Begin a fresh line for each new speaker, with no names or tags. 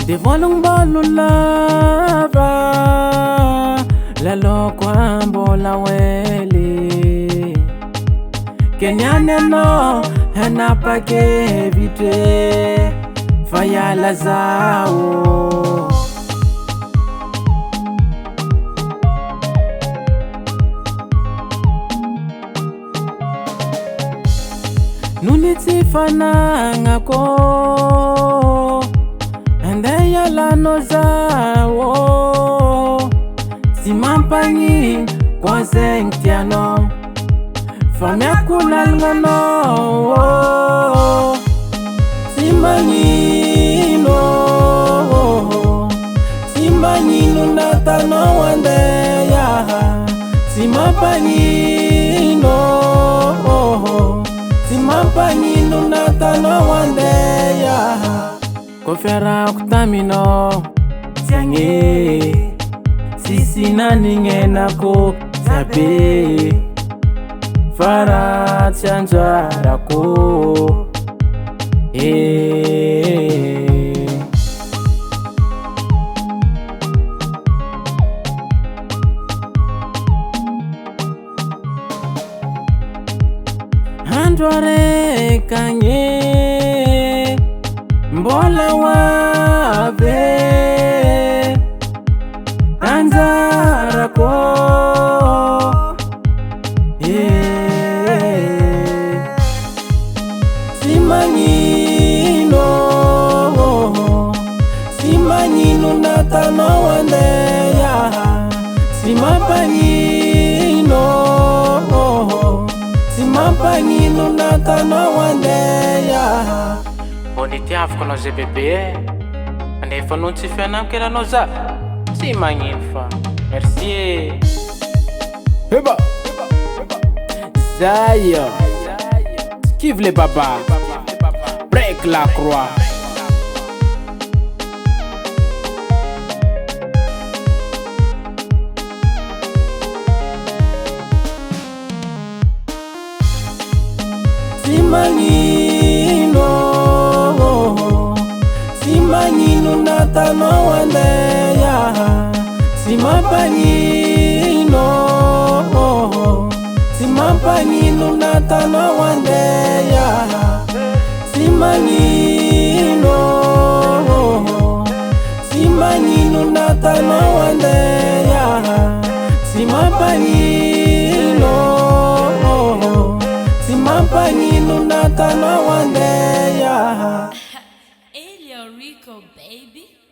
De volung bolulava lalo kwambo la wele kenyane no hanapa ke vite faya la zao nuniti fana ngako ande yala nozao simampangi kwa zengtiano famia kunalngano simanyino natano wandeya simapanyino natano wandeya kofera kutamino tiange sisi naninge nako sabe fara chanjarako handware kanye mbola wave anjarako simanyino natano wandeya simapanyino natano wandeya onitiavako no GBB nefa non tsy fianamiko no za tsy magnino fa merci heba Zaya Kive les babas break la croix simanyino natano wandeya simapanyino natano wandeya simanyino natano wandeya simapanyino natano wandeya
Elio Rico, baby.